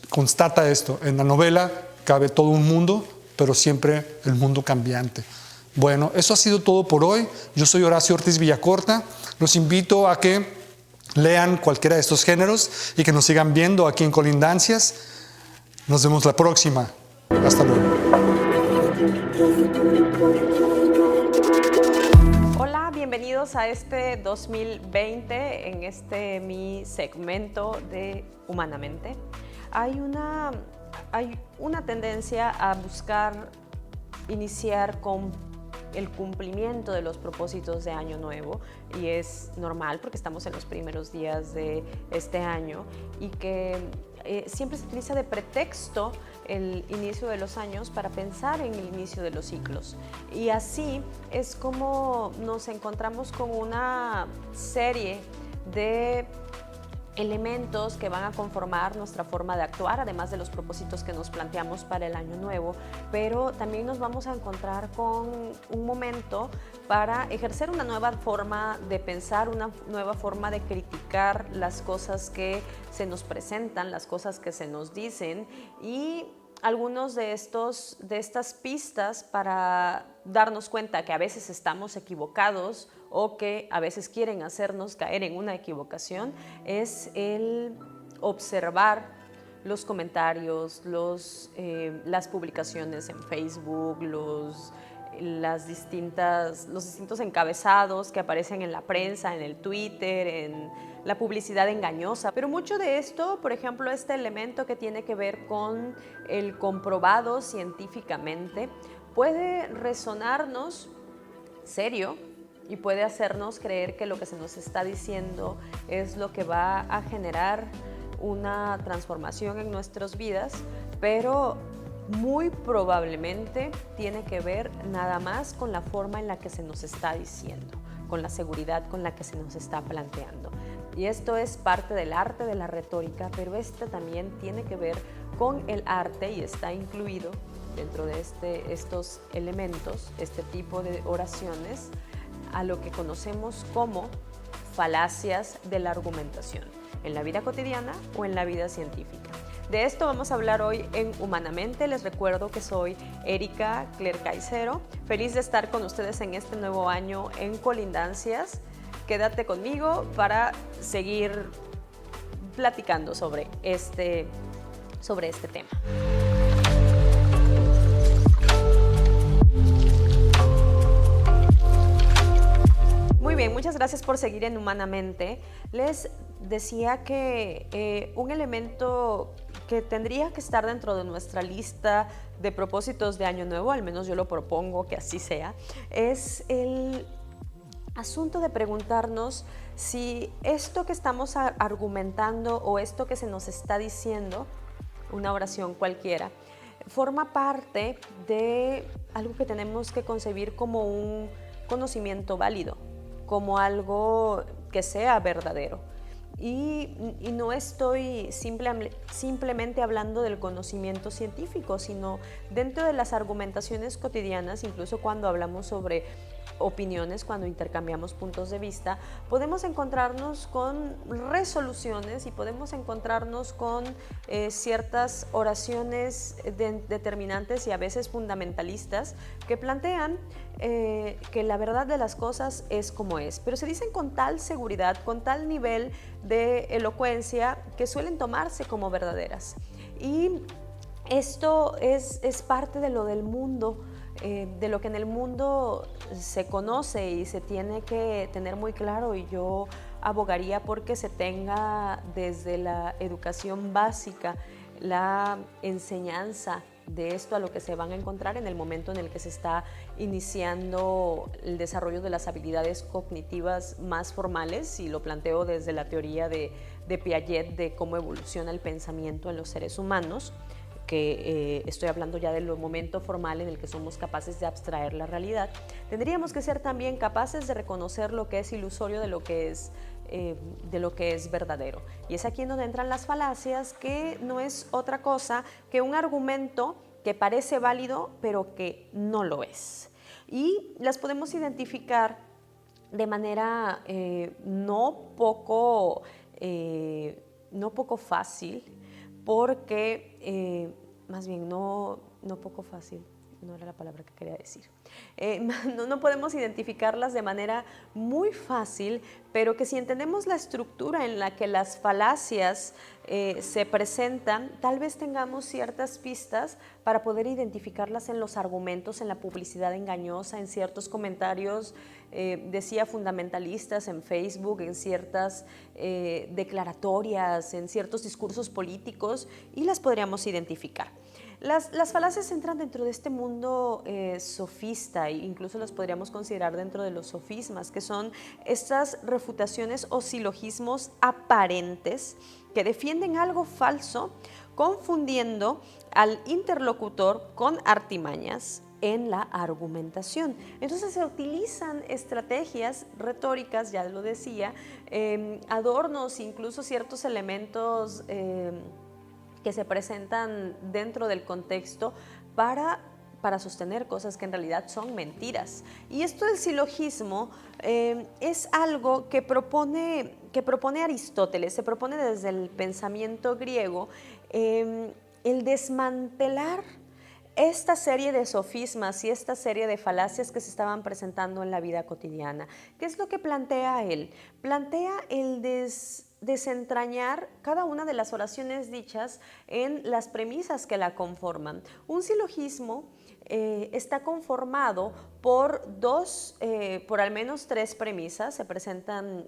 S1: constata esto. En la novela cabe todo un mundo, pero siempre el mundo cambiante. Bueno, eso ha sido todo por hoy. Yo soy Horacio Ortiz Villacorta. Los invito a que lean cualquiera de estos géneros y que nos sigan viendo aquí en Colindancias. Nos vemos la próxima. Hasta luego.
S2: Hola, bienvenidos a este 2020 en mi segmento de Humanamente. Hay una tendencia a buscar iniciar con el cumplimiento de los propósitos de Año Nuevo, y es normal porque estamos en los primeros días de este año y que siempre se utiliza de pretexto el inicio de los años para pensar en el inicio de los ciclos, y así es como nos encontramos con una serie de elementos que van a conformar nuestra forma de actuar, además de los propósitos que nos planteamos para el año nuevo, pero también nos vamos a encontrar con un momento para ejercer una nueva forma de pensar, una nueva forma de criticar las cosas que se nos presentan, las cosas que se nos dicen, y algunos de estas pistas para darnos cuenta que a veces estamos equivocados o que a veces quieren hacernos caer en una equivocación, es el observar los comentarios, las publicaciones en Facebook, los distintos encabezados que aparecen en la prensa, en el Twitter, en la publicidad engañosa. Pero mucho de esto, por ejemplo, este elemento que tiene que ver con el comprobado científicamente, puede resonarnos serio y puede hacernos creer que lo que se nos está diciendo es lo que va a generar una transformación en nuestras vidas, pero muy probablemente tiene que ver nada más con la forma en la que se nos está diciendo, con la seguridad con la que se nos está planteando. Y esto es parte del arte de la retórica, pero este también tiene que ver con el arte y está incluido dentro de estos elementos, este tipo de oraciones, a lo que conocemos como falacias de la argumentación, en la vida cotidiana o en la vida científica. De esto vamos a hablar hoy en Humanamente. Les recuerdo que soy Erika Claire Caicero, feliz de estar con ustedes en este nuevo año en Colindancias. Quédate conmigo para seguir platicando sobre este tema. Muy bien, muchas gracias por seguir en Humanamente. Les decía que un elemento que tendría que estar dentro de nuestra lista de propósitos de Año Nuevo, al menos yo lo propongo que así sea, es el asunto de preguntarnos si esto que estamos argumentando o esto que se nos está diciendo, una oración cualquiera, forma parte de algo que tenemos que concebir como un conocimiento válido, como algo que sea verdadero. Y no estoy simplemente hablando del conocimiento científico, sino dentro de las argumentaciones cotidianas, incluso cuando hablamos sobre opiniones, cuando intercambiamos puntos de vista, podemos encontrarnos con resoluciones y podemos encontrarnos con ciertas oraciones determinantes y a veces fundamentalistas que plantean que la verdad de las cosas es como es, pero se dicen con tal seguridad, con tal nivel de elocuencia que suelen tomarse como verdaderas. Y esto es parte de lo del mundo, de lo que en el mundo se conoce y se tiene que tener muy claro, y yo abogaría porque se tenga desde la educación básica la enseñanza de esto a lo que se van a encontrar en el momento en el que se está iniciando el desarrollo de las habilidades cognitivas más formales, y lo planteo desde la teoría de Piaget de cómo evoluciona el pensamiento en los seres humanos, que estoy hablando ya del momento formal en el que somos capaces de abstraer la realidad. Tendríamos que ser también capaces de reconocer lo que es ilusorio de lo que es verdadero. Y es aquí en donde entran las falacias, que no es otra cosa que un argumento que parece válido, pero que no lo es. Y las podemos identificar de manera no poco fácil, porque, más bien no poco fácil, no era la palabra que quería decir. No podemos identificarlas de manera muy fácil, pero que si entendemos la estructura en la que las falacias se presentan, tal vez tengamos ciertas pistas para poder identificarlas en los argumentos, en la publicidad engañosa, en ciertos comentarios, decía fundamentalistas en Facebook, en ciertas declaratorias, en ciertos discursos políticos, y las podríamos identificar. Las falacias entran dentro de este mundo sofista, e incluso las podríamos considerar dentro de los sofismas, que son estas refutaciones o silogismos aparentes que defienden algo falso, confundiendo al interlocutor con artimañas en la argumentación. Entonces se utilizan estrategias retóricas, ya lo decía, adornos, incluso ciertos elementos que se presentan dentro del contexto para sostener cosas que en realidad son mentiras. Y esto del silogismo es algo que propone Aristóteles, se propone desde el pensamiento griego, el desmantelar esta serie de sofismas y esta serie de falacias que se estaban presentando en la vida cotidiana. ¿Qué es lo que plantea él? Plantea el desentrañar cada una de las oraciones dichas en las premisas que la conforman. Un silogismo está conformado por por al menos tres premisas. Se presentan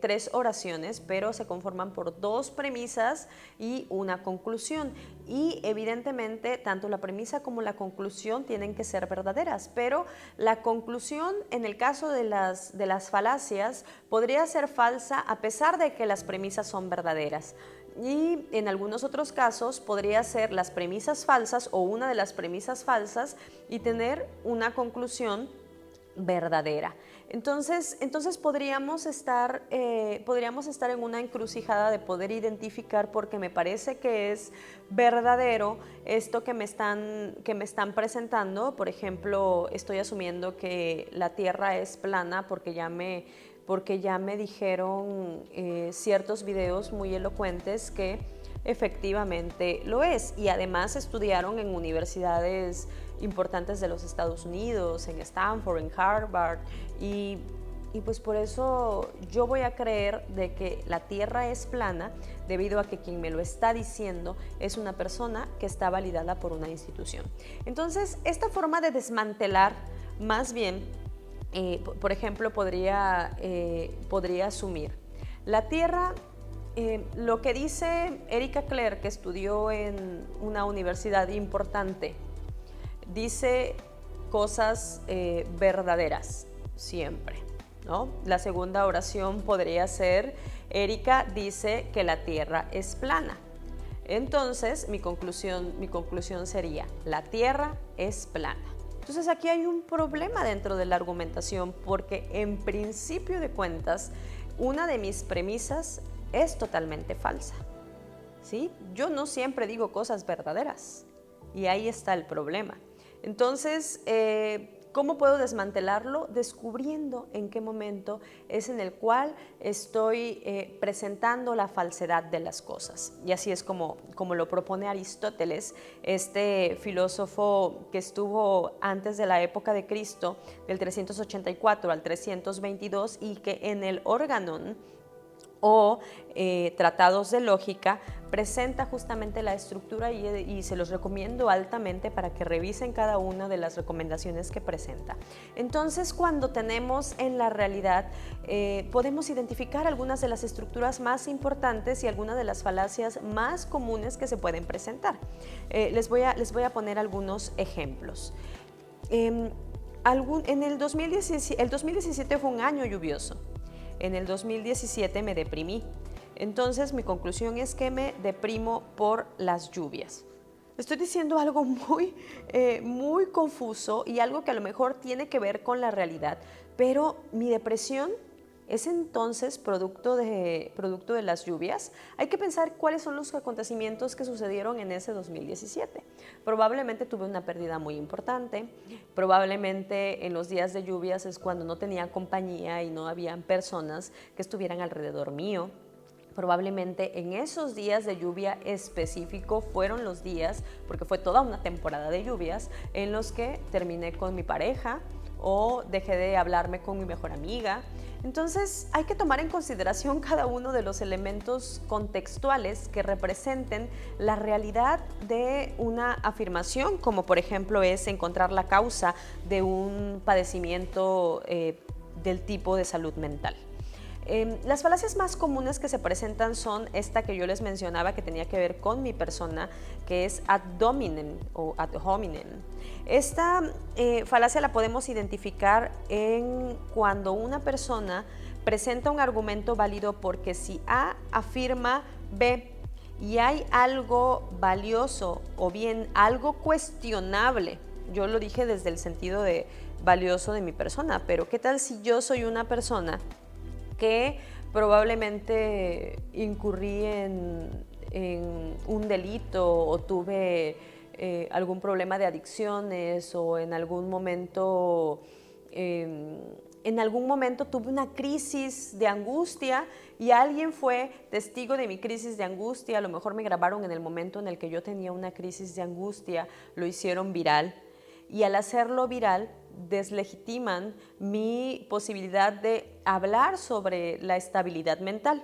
S2: tres oraciones, pero se conforman por dos premisas y una conclusión. Y evidentemente tanto la premisa como la conclusión tienen que ser verdaderas, pero la conclusión en el caso de las falacias podría ser falsa a pesar de que las premisas son verdaderas. Y en algunos otros casos podría ser las premisas falsas o una de las premisas falsas y tener una conclusión verdadera. Entonces podríamos estar en una encrucijada de poder identificar, porque me parece que es verdadero esto que me están presentando. Por ejemplo, estoy asumiendo que la Tierra es plana porque ya me dijeron ciertos videos muy elocuentes que efectivamente lo es, y además estudiaron en universidades importantes de los Estados Unidos, en Stanford, en Harvard, y pues por eso yo voy a creer de que la Tierra es plana, debido a que quien me lo está diciendo es una persona que está validada por una institución. Entonces, esta forma de desmantelar, más bien, por ejemplo, podría asumir la Tierra. Lo que dice Erika Clare, que estudió en una universidad importante, dice cosas verdaderas siempre, ¿no? La segunda oración podría ser: Erika dice que la Tierra es plana. Entonces, mi conclusión sería: la Tierra es plana. Entonces, aquí hay un problema dentro de la argumentación, porque en principio de cuentas, una de mis premisas es totalmente falsa, ¿sí? Yo no siempre digo cosas verdaderas, y ahí está el problema. Entonces, ¿cómo puedo desmantelarlo? Descubriendo en qué momento es en el cual estoy presentando la falsedad de las cosas. Y así es como lo propone Aristóteles, este filósofo que estuvo antes de la época de Cristo, del 384 al 322, y que en el Organon, o tratados de lógica, presenta justamente la estructura, y se los recomiendo altamente para que revisen cada una de las recomendaciones que presenta. Entonces, cuando tenemos en la realidad, podemos identificar algunas de las estructuras más importantes y algunas de las falacias más comunes que se pueden presentar. Les voy a poner algunos ejemplos. El 2017 fue un año lluvioso. En el 2017 me deprimí. Entonces, mi conclusión es que me deprimo por las lluvias. Estoy diciendo algo muy confuso, y algo que a lo mejor tiene que ver con la realidad, pero mi depresión es entonces producto de las lluvias. Hay que pensar cuáles son los acontecimientos que sucedieron en ese 2017. Probablemente tuve una pérdida muy importante, probablemente en los días de lluvias es cuando no tenía compañía y no habían personas que estuvieran alrededor mío. Probablemente en esos días de lluvia específico fueron los días, porque fue toda una temporada de lluvias, en los que terminé con mi pareja o dejé de hablarme con mi mejor amiga. Entonces, hay que tomar en consideración cada uno de los elementos contextuales que representen la realidad de una afirmación, como por ejemplo es encontrar la causa de un padecimiento del tipo de salud mental. Las falacias más comunes que se presentan son esta que yo les mencionaba, que tenía que ver con mi persona, que es ad hominem o ad hominem. Esta falacia la podemos identificar en cuando una persona presenta un argumento válido, porque si A afirma B y hay algo valioso o bien algo cuestionable, yo lo dije desde el sentido de valioso de mi persona, pero ¿qué tal si yo soy una persona que probablemente incurrí en un delito, o tuve algún problema de adicciones, o en algún momento tuve una crisis de angustia y alguien fue testigo de mi crisis de angustia? A lo mejor me grabaron en el momento en el que yo tenía una crisis de angustia, lo hicieron viral, y al hacerlo viral deslegitiman mi posibilidad de hablar sobre la estabilidad mental.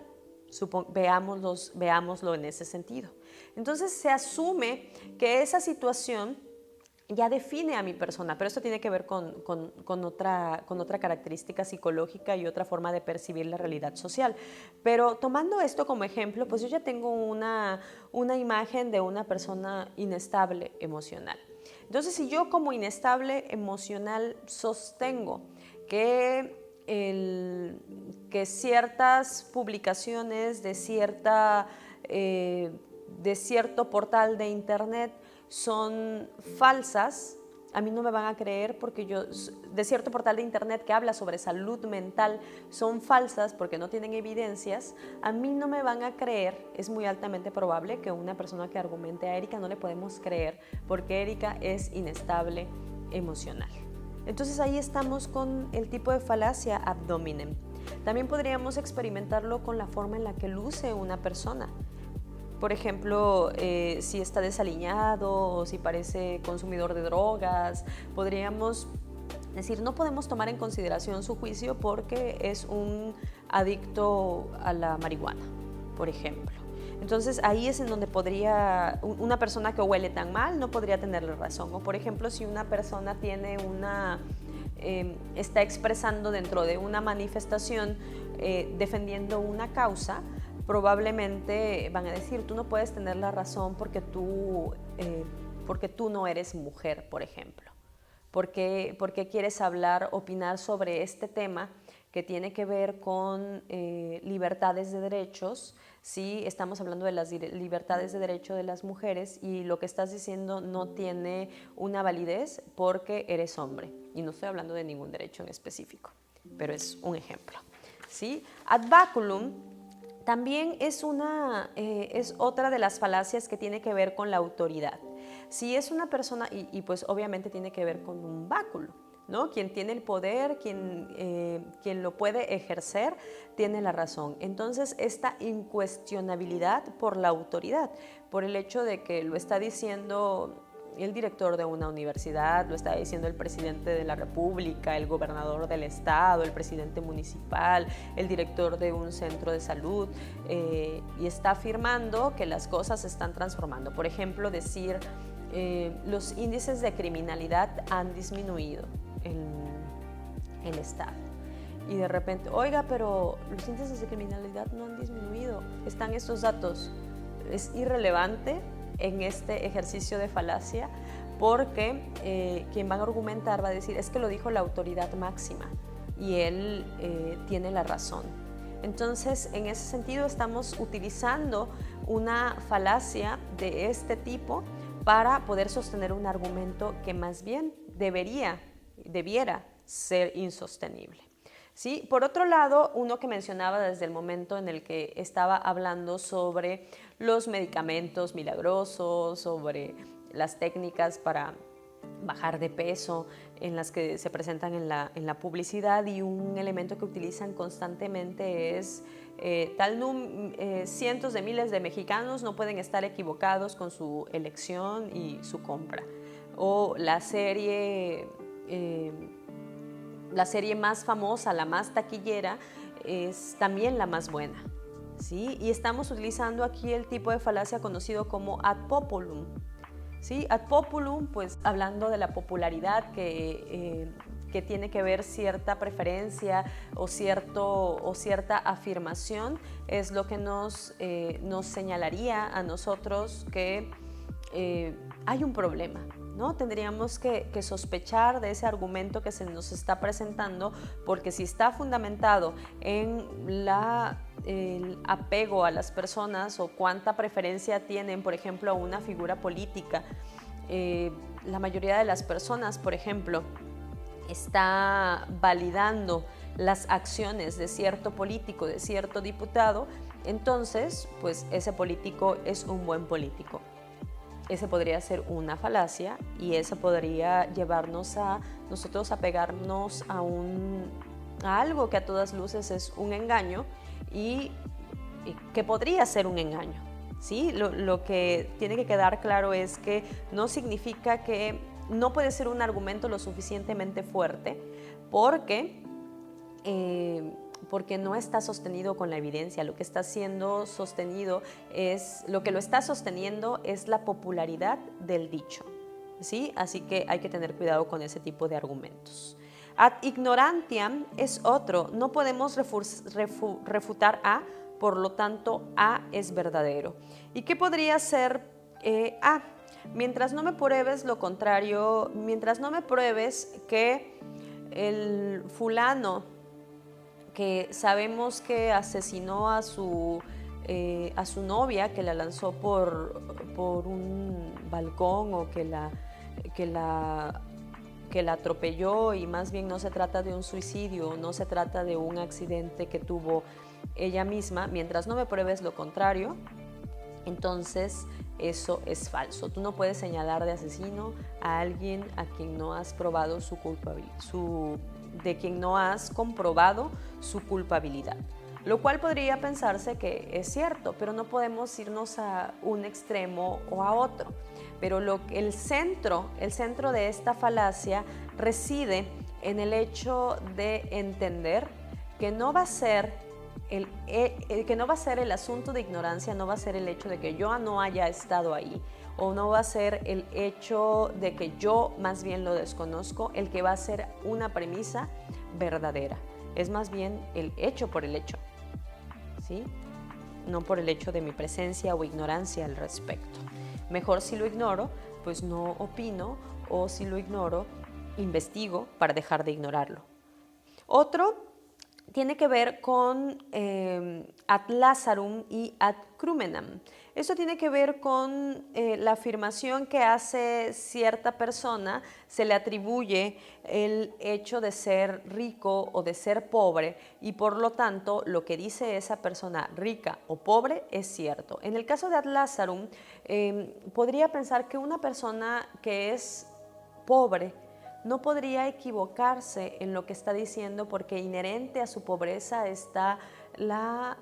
S2: Veámoslo en ese sentido. Entonces, se asume que esa situación ya define a mi persona, pero esto tiene que ver con otra característica psicológica y otra forma de percibir la realidad social. Pero tomando esto como ejemplo, pues yo ya tengo una imagen de una persona inestable emocional. Entonces, si yo como inestable emocional sostengo que ciertas publicaciones de cierto portal de internet son falsas, a mí no me van a creer porque yo, de cierto portal de internet que habla sobre salud mental, son falsas porque no tienen evidencias, a mí no me van a creer. Es muy altamente probable que una persona que argumente a Erika no le podemos creer porque Erika es inestable emocional. Entonces ahí estamos con el tipo de falacia ad hominem. También podríamos experimentarlo con la forma en la que luce una persona. Por ejemplo, si está desaliñado o si parece consumidor de drogas, podríamos decir, no podemos tomar en consideración su juicio porque es un adicto a la marihuana, por ejemplo. Entonces ahí es en donde podría, una persona que huele tan mal no podría tenerle razón. O por ejemplo, si una persona tiene está expresando dentro de una manifestación defendiendo una causa, probablemente van a decir, tú no puedes tener la razón porque tú no eres mujer, por ejemplo. ¿Por qué quieres opinar sobre este tema que tiene que ver con libertades de derechos? Sí, estamos hablando de las libertades de derecho de las mujeres y lo que estás diciendo no tiene una validez porque eres hombre. Y no estoy hablando de ningún derecho en específico, pero es un ejemplo. ¿Sí? Ad baculum también es otra de las falacias que tiene que ver con la autoridad. Si es una persona, y pues obviamente tiene que ver con un báculo, ¿no? Quien tiene el poder, quien lo puede ejercer, tiene la razón. Entonces, esta incuestionabilidad por la autoridad, por el hecho de que lo está diciendo el director de una universidad, lo está diciendo el presidente de la República, el gobernador del estado, el presidente municipal, el director de un centro de salud, y está afirmando que las cosas se están transformando. Por ejemplo, decir, los índices de criminalidad han disminuido en el estado. Y de repente, oiga, pero los índices de criminalidad no han disminuido, están estos datos. Es irrelevante en este ejercicio de falacia porque quien va a argumentar va a decir, es que lo dijo la autoridad máxima y él tiene la razón. Entonces, en ese sentido, estamos utilizando una falacia de este tipo para poder sostener un argumento que más bien debiera ser insostenible. ¿Sí? Por otro lado, uno que mencionaba desde el momento en el que estaba hablando sobre los medicamentos milagrosos, sobre las técnicas para bajar de peso en las que se presentan en la publicidad, y un elemento que utilizan constantemente es cientos de miles de mexicanos no pueden estar equivocados con su elección y su compra. O la serie más famosa, la más taquillera, es también la más buena, ¿sí? Y estamos utilizando aquí el tipo de falacia conocido como ad populum, ¿sí? Ad populum, pues hablando de la popularidad que tiene que ver cierta preferencia o cierta afirmación, es lo que nos señalaría a nosotros que hay un problema, ¿no? Tendríamos que sospechar de ese argumento que se nos está presentando, porque si está fundamentado en el apego a las personas o cuánta preferencia tienen, por ejemplo, a una figura política, la mayoría de las personas, por ejemplo, está validando las acciones de cierto político, de cierto diputado, entonces, pues ese político es un buen político. Ese podría ser una falacia y eso podría llevarnos a nosotros a pegarnos a algo que a todas luces es un engaño y que podría ser un engaño, ¿sí? Lo que tiene que quedar claro es que no significa que no puede ser un argumento lo suficientemente fuerte porque no está sostenido con la evidencia. Lo que está siendo sostenido lo que lo está sosteniendo es la popularidad del dicho, ¿sí? Así que hay que tener cuidado con ese tipo de argumentos. Ad ignorantiam es otro, no podemos refutar A, por lo tanto A es verdadero. ¿Y qué podría ser A? Mientras no me pruebes lo contrario, mientras no me pruebes que el fulano que sabemos que asesinó a su novia, que la lanzó por un balcón o que la que la atropelló y más bien no se trata de un suicidio, no se trata de un accidente que tuvo ella misma, mientras no me pruebes lo contrario, entonces eso es falso. Tú no puedes señalar de asesino a alguien a quien no has probado su culpabilidad, de quien no has comprobado su culpabilidad. Lo cual podría pensarse que es cierto, pero no podemos irnos a un extremo o a otro. Pero el centro de esta falacia reside en el hecho de entender que no va a ser el asunto de ignorancia, no va a ser el hecho de que yo no haya estado ahí, o no va a ser el hecho de que yo más bien lo desconozco, el que va a ser una premisa verdadera. Es más bien el hecho por el hecho, ¿sí? No por el hecho de mi presencia o ignorancia al respecto. Mejor si lo ignoro, pues no opino, o si lo ignoro, investigo para dejar de ignorarlo. Otro tiene que ver con ad Lazarum y ad crumenam. Esto tiene que ver con la afirmación que hace cierta persona, se le atribuye el hecho de ser rico o de ser pobre y por lo tanto lo que dice esa persona rica o pobre es cierto. En el caso de ad Lazarum, podría pensar que una persona que es pobre no podría equivocarse en lo que está diciendo porque inherente a su pobreza está la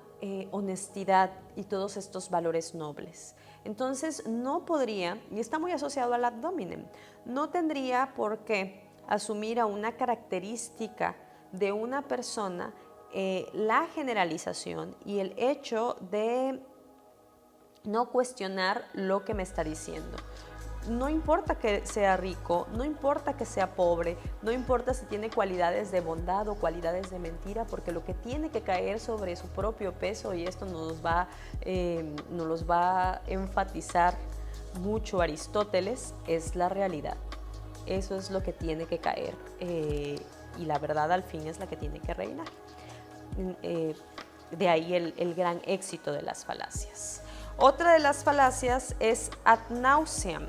S2: honestidad y todos estos valores nobles. Entonces no podría, y está muy asociado al ad hominem, no tendría por qué asumir a una característica de una persona la generalización y el hecho de no cuestionar lo que me está diciendo. No importa que sea rico, no importa que sea pobre, no importa si tiene cualidades de bondad o cualidades de mentira, porque lo que tiene que caer sobre su propio peso, y esto nos los va a enfatizar mucho Aristóteles, es la realidad. Eso es lo que tiene que caer y la verdad al fin es la que tiene que reinar. De ahí el gran éxito de las falacias. Otra de las falacias es ad nauseam.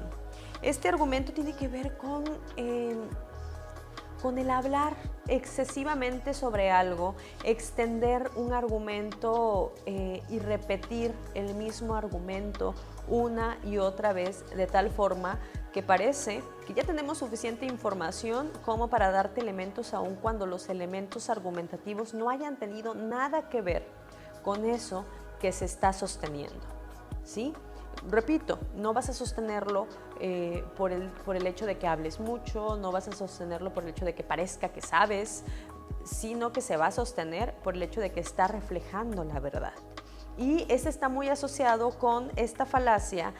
S2: Este argumento tiene que ver con el hablar excesivamente sobre algo, extender un argumento y repetir el mismo argumento una y otra vez de tal forma que parece que ya tenemos suficiente información como para darte elementos aun cuando los elementos argumentativos no hayan tenido nada que ver con eso que se está sosteniendo, ¿sí? Repito, no vas a sostenerlo por el hecho de que hables mucho, no vas a sostenerlo por el hecho de que parezca que sabes, sino que se va a sostener por el hecho de que está reflejando la verdad. Y ese está muy asociado con esta falacia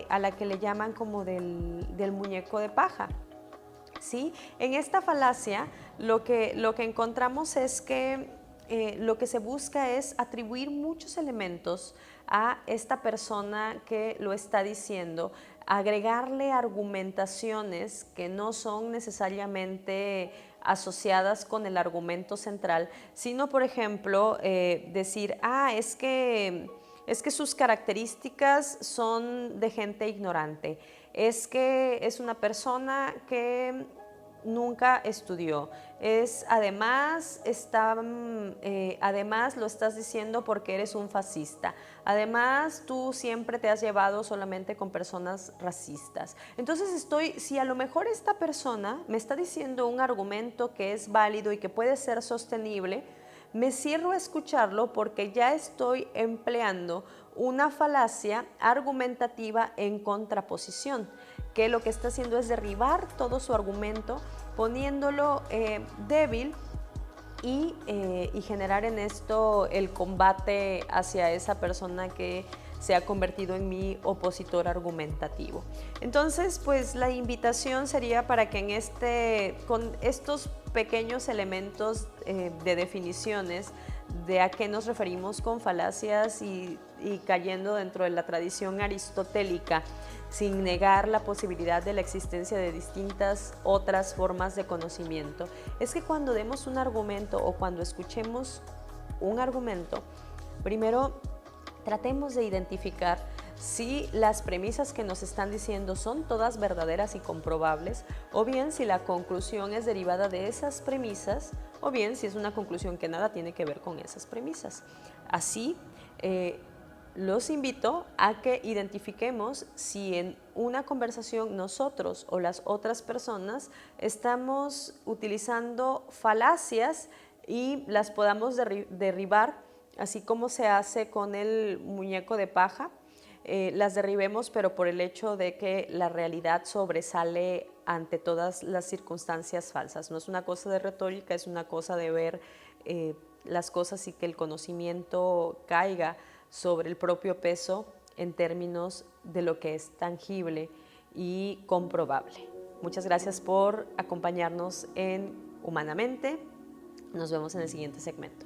S2: a la que le llaman como del muñeco de paja, ¿sí? En esta falacia lo que encontramos es que lo que se busca es atribuir muchos elementos a esta persona que lo está diciendo, agregarle argumentaciones que no son necesariamente asociadas con el argumento central, sino, por ejemplo, decir, es que sus características son de gente ignorante, es que es una persona que nunca estudió, además lo estás diciendo porque eres un fascista, además tú siempre te has llevado solamente con personas racistas. Entonces si a lo mejor esta persona me está diciendo un argumento que es válido y que puede ser sostenible, me cierro a escucharlo porque ya estoy empleando una falacia argumentativa en contraposición, que lo que está haciendo es derribar todo su argumento, poniéndolo débil y generar en esto el combate hacia esa persona que se ha convertido en mi opositor argumentativo. Entonces, pues la invitación sería para que con estos pequeños elementos de definiciones de a qué nos referimos con falacias y cayendo dentro de la tradición aristotélica, sin negar la posibilidad de la existencia de distintas otras formas de conocimiento, es que cuando demos un argumento o cuando escuchemos un argumento, primero tratemos de identificar si las premisas que nos están diciendo son todas verdaderas y comprobables, o bien si la conclusión es derivada de esas premisas, o bien si es una conclusión que nada tiene que ver con esas premisas. Así, los invito a que identifiquemos si en una conversación nosotros o las otras personas estamos utilizando falacias y las podamos derribar, así como se hace con el muñeco de paja. Las derribemos, pero por el hecho de que la realidad sobresale ante todas las circunstancias falsas. No es una cosa de retórica, es una cosa de ver las cosas y que el conocimiento caiga sobre el propio peso en términos de lo que es tangible y comprobable. Muchas gracias por acompañarnos en Humanamente. Nos vemos en el siguiente segmento.